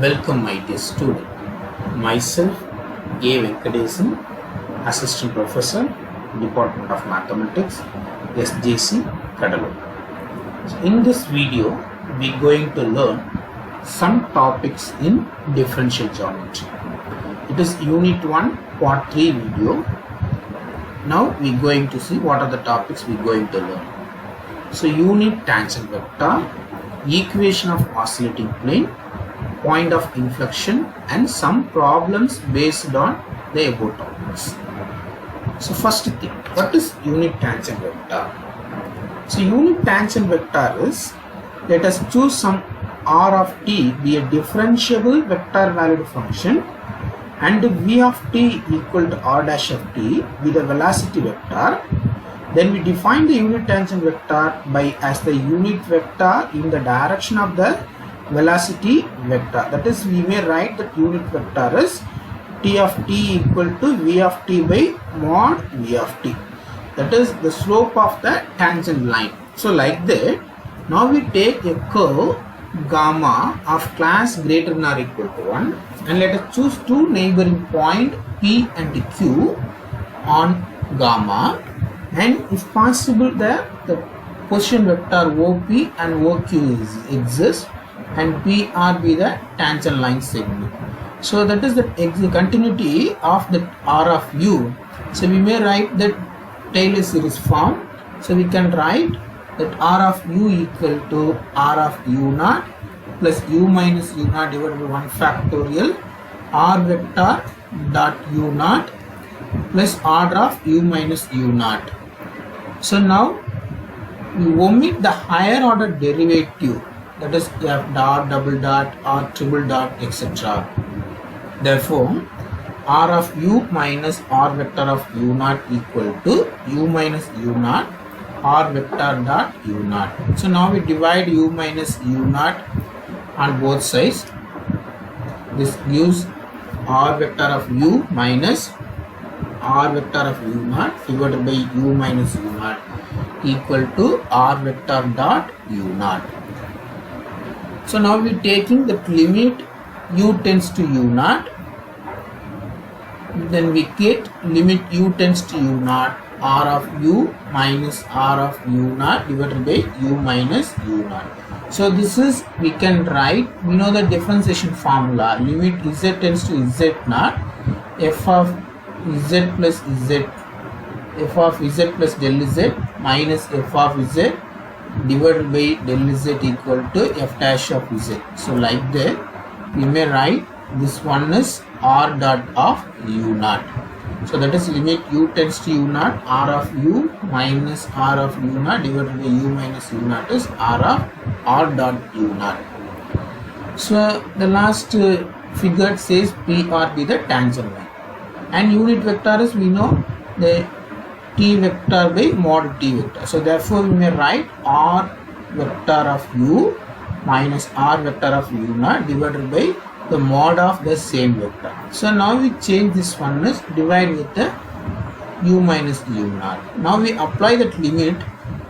Welcome my dear student. Myself A. Venkatesan, Assistant Professor, Department of Mathematics, SJC, Kadalur. So in this video, we are going to learn some topics in differential geometry. It is Unit 1, Part 3 video. Now we are going to see what are the topics we are going to learn. So unit tangent vector, equation of oscillating plane, point of inflection, and some problems based on the above topics. So first thing, what is unit tangent vector? So unit tangent vector is, let us choose some r of t be a differentiable vector valued function and v of t equal to r dash of t be the velocity vector. Then we define the unit tangent vector by as the unit vector in the direction of the velocity vector. That is, we may write that unit vector is t of t equal to v of t by mod v of t. That is the slope of the tangent line. So like that, now we take a curve gamma of class greater than or equal to 1 and let us choose two neighboring points p and q on gamma, and if possible the position vector OP and OQ exist and PR be the tangent line segment. So that is the continuity of the R of U. So we may write that Taylor series form. So we can write that R of U equal to R of U naught plus U minus U naught divided by 1 factorial R vector dot U naught plus R of U minus U naught. So now we omit the higher order derivative, that is f dot, double dot, or triple dot, etc. Therefore, r of u minus r vector of u naught equal to u minus u naught r vector dot u naught. So now we divide u minus u naught on both sides. This gives r vector of u minus r vector of u naught divided by u minus u naught equal to r vector dot u naught. So now we are taking the limit u tends to u naught, then we get limit u tends to u naught r of u minus r of u naught divided by u minus u naught. So this is, we can write, we know the differentiation formula, limit z tends to z naught f of z plus z, f of z plus del z minus f of z divided by del z equal to f dash of z. So like that, we may write this one is r dot of u naught. So that is limit u tends to u naught r of u minus r of u naught divided by u minus u naught is r of r dot u naught. So the last figure says PR be the tangent line, and unit vector is, we know, the t vector by mod t vector. So therefore we may write r vector of u minus r vector of u naught divided by the mod of the same vector. So now we change this one is divide with the u minus u naught. Now we apply that limit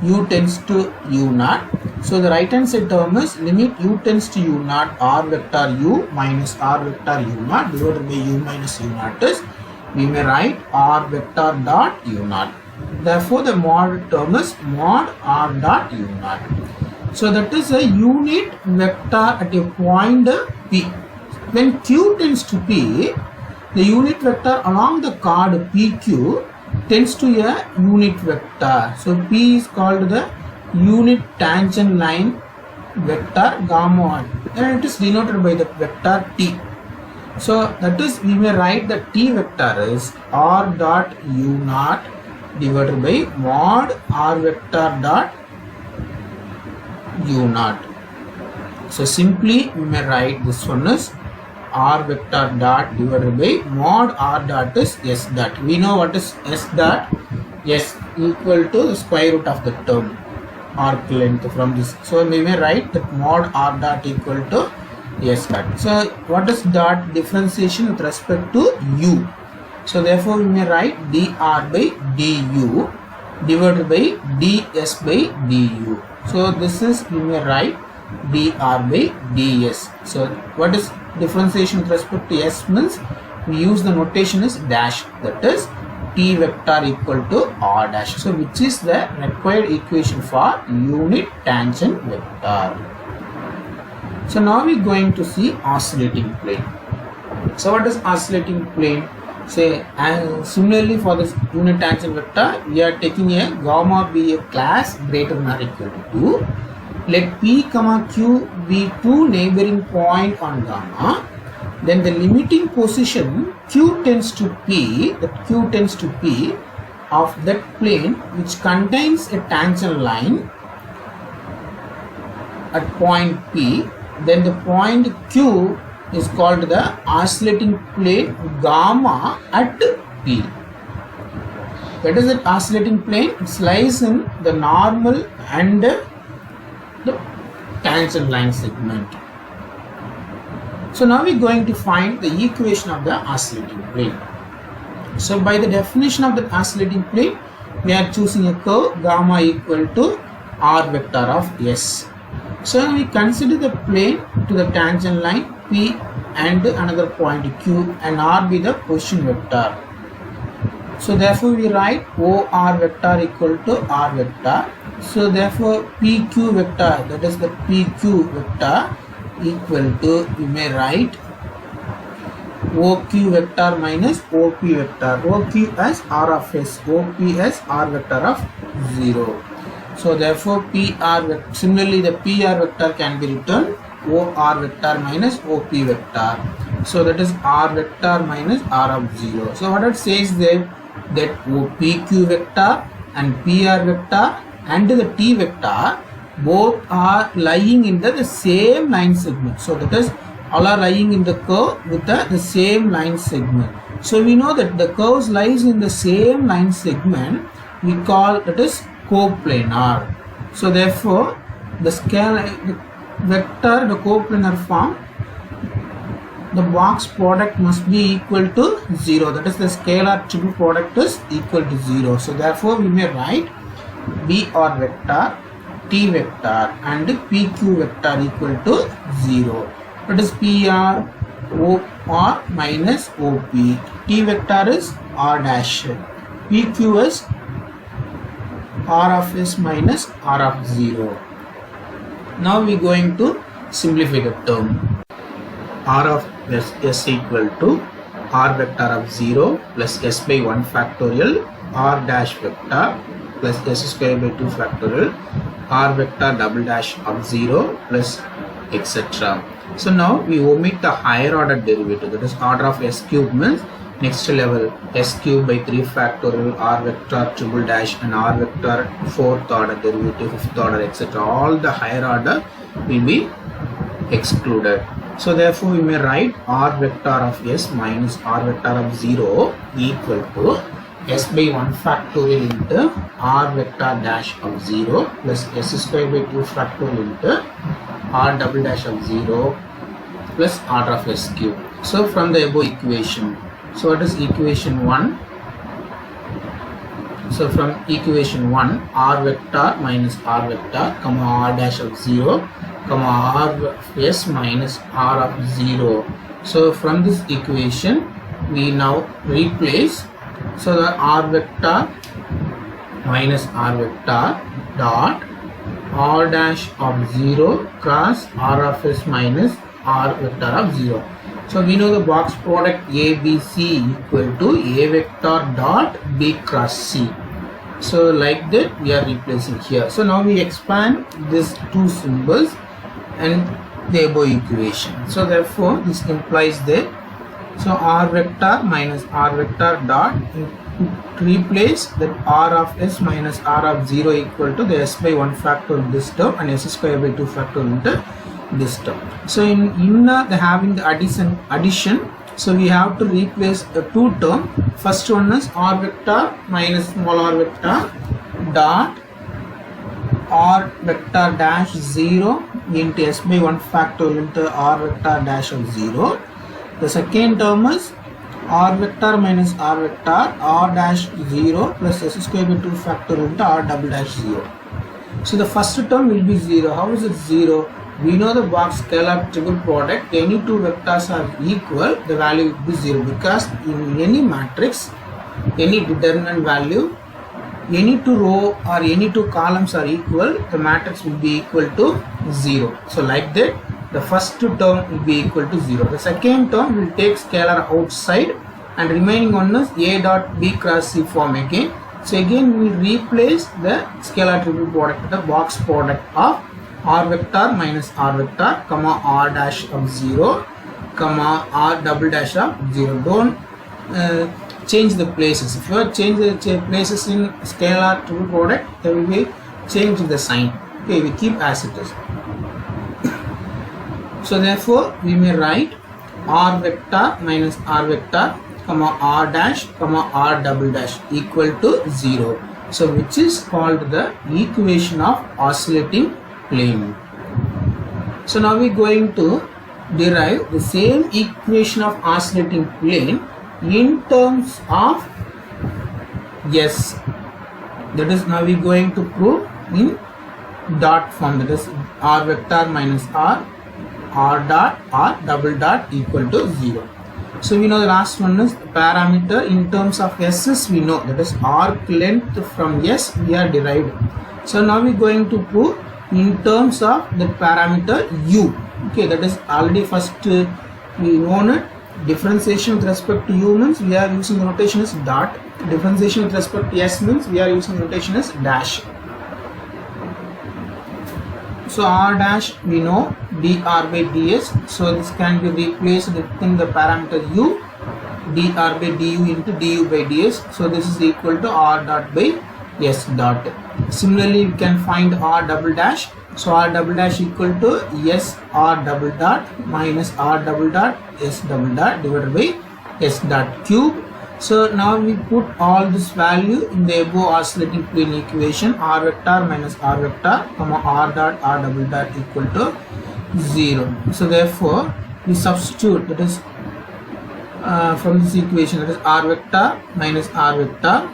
u tends to u naught. So the right hand side term is limit u tends to u naught r vector u minus r vector u naught divided by u minus u naught is, we may write r vector dot u naught. Therefore the mod term is mod r dot u naught. So that is a unit vector at a point P. When Q tends to P, the unit vector along the chord PQ tends to a unit vector. So P is called the unit tangent line vector gamma, and it is denoted by the vector T. So that is, we may write the T vector is r dot u naught divided by mod r vector dot u naught. So simply we may write this one is r vector dot divided by mod r dot is s dot. We know what is s dot. S equal to the square root of the term arc length from this. So we may write that mod r dot equal to s dot. So what is dot? Differentiation with respect to u. So therefore we may write dr by du divided by ds by du. So this is, we may write dr by ds. So what is differentiation with respect to s means we use the notation is dash, that is t vector equal to r dash. So which is the required equation for unit tangent vector. So now we are going to see oscillating plane. So what is oscillating plane? Say, and similarly for this unit tangent vector, we are taking a gamma be a class greater than or equal to 2. Let p comma q be two neighboring point on gamma. Then the limiting position q tends to p, that q tends to p of that plane which contains a tangent line at point p. Then the point q is called the oscillating plane gamma at p. That is the oscillating plane. It lies in the normal and the tangent line segment. So now we are going to find the equation of the oscillating plane. So by the definition of the oscillating plane, we are choosing a curve gamma equal to r vector of s. So we consider the plane to the tangent line p and another point q and r be the position vector. So therefore we write or vector equal to r vector. So therefore pq vector, that is the pq vector equal to, we may write OQ vector minus OP vector. OQ as R of S, OP as R vector of 0. So therefore PR, similarly the PR vector can be written OR vector minus OP vector. So that is R vector minus R of 0. So what it says there, that PQ vector and PR vector and the T vector both are lying in the same line segment. So that is all are lying in the curve with the same line segment. So we know that the curves lies in the same line segment, we call that is coplanar. So therefore the the vector, the coplanar form, the box product must be equal to 0. That is the scalar triple product is equal to 0. So therefore we may write BR vector, T vector and PQ vector equal to 0. That is PR OR minus OP. T vector is R dash. PQ is R of S minus R of 0. Now we are going to simplify the term. R of S equal to R vector of 0 plus S by 1 factorial R dash vector plus S square by 2 factorial R vector double dash of 0 plus etc. So now we omit the higher order derivative, that is order of S cube means next level S cube by 3 factorial R vector triple dash and R vector 4th order derivative, 5th order etc. All the higher order will be excluded. So therefore we may write R vector of S minus R vector of 0 equal to S by 1 factorial into R vector dash of 0 plus S square by 2 factorial into R double dash of 0 plus R of S cube. So from the above equation, so what is equation 1? So from equation 1, R vector minus R vector comma R dash of 0 comma R of S minus R of 0. So from this equation we now replace, so the R vector minus R vector dot R dash of 0 cross R of S minus R vector of 0. So we know the box product ABC equal to A vector dot B cross C. So like that we are replacing here. So now we expand these two symbols and the above equation. So therefore this implies that, so R vector minus R vector dot replace that R of S minus R of 0 equal to the S by 1 factorial this term and S square by 2 factorial into this term. So in the having the addition, so we have to replace the two term. First one is R vector minus small r vector dot R vector dash 0 into S by 1 factorial into R vector dash of 0. The second term is R vector minus R vector R dash 0 plus S square by 2 factorial into R double dash 0. So the first term will be 0. How is it 0? we know the box scalar triple product, any two vectors are equal, the value will be 0, because in any matrix, any determinant value, any two row or any two columns are equal, the matrix will be equal to 0. So like that, the first term will be equal to 0. The second term will take scalar outside and remaining one is A dot B cross C form again. So again we will replace the scalar triple product with the box product of R vector minus R vector, comma R dash of 0, comma R double dash of 0. Don't change the places. If you change the places in scalar triple product, there will be change the sign. Okay, we keep as it is. So therefore we may write R vector minus R vector, comma R dash, comma R double dash equal to 0. So which is called the equation of oscillating plane. So now we are going to derive the same equation of oscillating plane in terms of S. That is, now we are going to prove in dot form, that is R vector minus R, R dot, R double dot equal to 0. So we know the last one is parameter in terms of S's, we know, that is arc length from S we are derived. So now we are going to prove in terms of the parameter U. Okay, that is already first we known it. Differentiation with respect to U means we are using the notation as dot. Differentiation with respect to S means we are using the notation as dash. So R dash we know dr by ds. So this can be replaced within the parameter U, dr by du into du by ds. So this is equal to R dot by S dot. Similarly, we can find R double dash. So R double dash equal to S R double dot minus R double dot S double dot divided by S dot cube. So now we put all this value in the above oscillating plane equation, R vector minus R vector, comma R dot R double dot equal to 0. So therefore we substitute, that is from this equation, that is R vector minus R vector.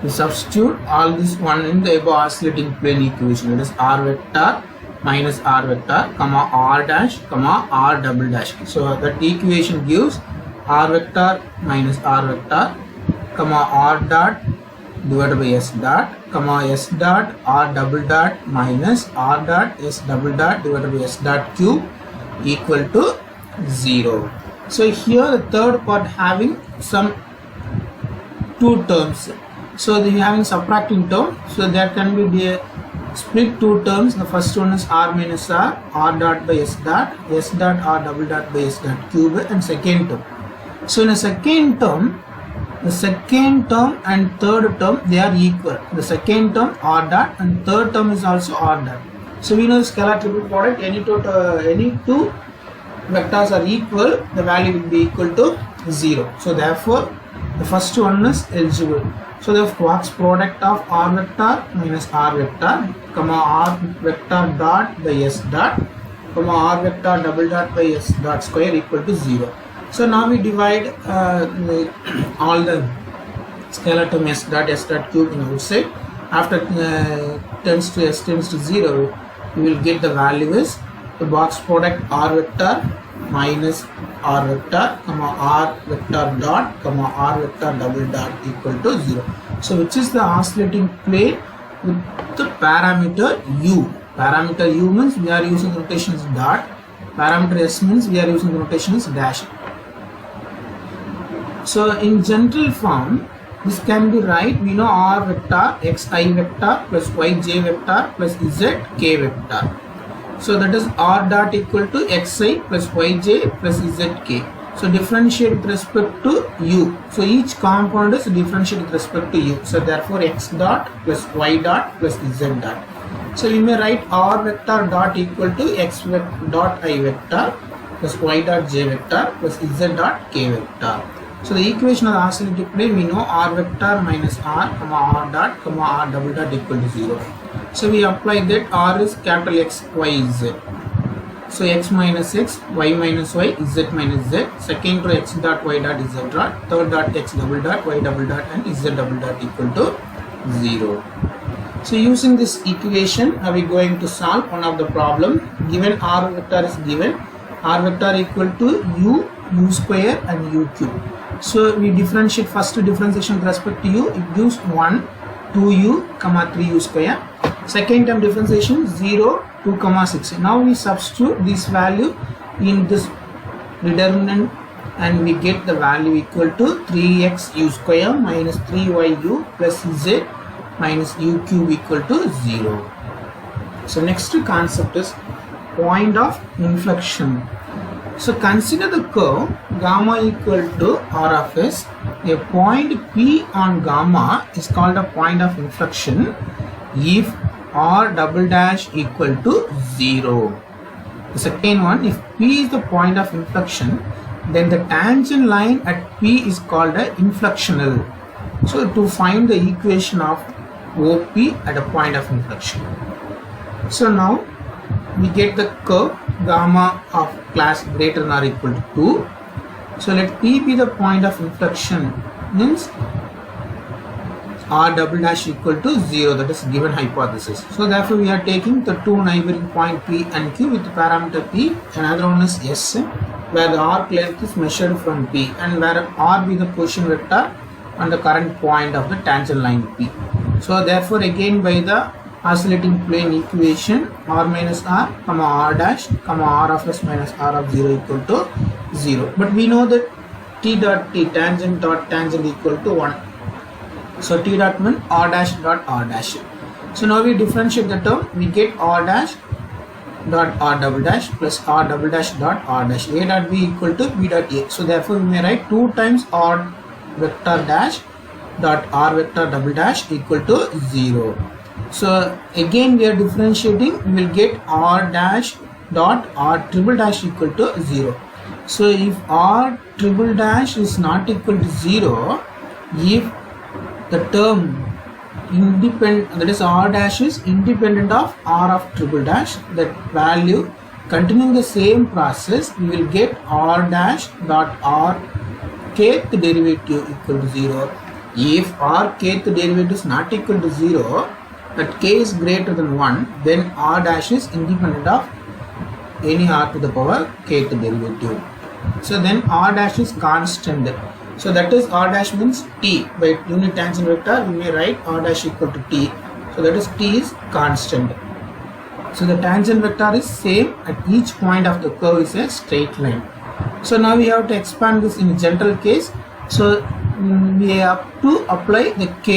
We substitute all this one in the above oscillating plane equation, that is R vector minus R vector, comma R dash, comma R double dash. So that equation gives R vector minus R vector, comma R dot divided by S dot, comma S dot R double dot minus R dot S double dot divided by S dot cube equal to 0. So here the third part having some two terms. So we having subtracting term. So there can be the split two terms. The first one is R minus R, R dot by S dot R double dot by S dot cube, and second term. So in a second term, the second term and third term they are equal. The second term R dot and third term is also R dot. So we know the scalar triple product, any two vectors are equal, the value will be equal to 0. So therefore the first one is eligible. So the box product of R vector minus R vector, comma R vector dot by S dot, comma R vector double dot by S dot square equal to 0. So now we divide all the scalar term S dot cube in outside. After tends to S tends to 0, we will get the value is the box product R vector minus R vector, comma R vector dot, comma R vector double dot equal to 0. So which is the oscillating plane with the parameter U. Parameter U means we are using the notation as dot. Parameter S means we are using the notation as dash. So in general form, this can be right. We know R vector xi vector plus yj vector plus zk vector. So that is R dot equal to xi plus yj plus zk. So differentiate with respect to u. So each component is differentiate with respect to u. So therefore x dot plus y dot plus z dot. So we may write R vector dot equal to x dot I vector plus y dot j vector plus z dot k vector. So the equation of the oscillating plane, we know R vector minus R, comma R dot, comma R double dot equal to 0. So we apply that R is capital X, Y, Z. So x minus x, y minus y, z minus z. Second row x dot, y dot, z dot. Third dot x double dot, y double dot and z double dot equal to 0. So using this equation, are we going to solve one of the problem? Given r vector is given, r vector equal to u square and u cube. So we differentiate, first differentiation with respect to u, it gives 1, 2u, 3u square. Second term differentiation 0, 2, 6. Now we substitute this value in this determinant and we get the value equal to 3x u square minus 3yu plus z minus u cube equal to 0. So next concept is point of inflection. So consider the curve gamma equal to r of s. A point P on gamma is called a point of inflection if r double dash equal to 0. The second one, if P is the point of inflection, then the tangent line at P is called a inflectional. So to find the equation of OP at a point of inflection. So now we get the curve gamma of class greater than or equal to 2. So let P be the point of inflection, means r double dash equal to 0, that is given hypothesis. So therefore we are taking the two neighboring point P and Q with the parameter P. Another one is S, where the arc length is measured from P and where r be the position vector on the current point of the tangent line P. So therefore again by the oscillating plane equation, r minus r, r dash, r of s minus r of 0 equal to 0. But we know that t dot t, tangent dot tangent equal to 1. So t dot means r dash dot r dash. So now we differentiate the term, we get r dash dot r double dash plus r double dash dot r dash. A dot b equal to b dot a. So therefore we may write 2 times r vector dash dot r vector double dash equal to 0. So again we are differentiating, we will get r dash dot r triple dash equal to 0. So if r triple dash is not equal to 0, if the term independent, that is r dash is independent of r of triple dash, that value continuing the same process, we will get r dash dot r kth derivative equal to 0. If r kth derivative is not equal to 0, but k is greater than 1, then r dash is independent of any r to the power kth derivative. So then r dash is constant. So that is r dash means t. By unit tangent vector we may write r dash equal to t. So that is t is constant. So the tangent vector is same at each point of the curve is a straight line. So now we have to expand this in general case. So we have to apply the k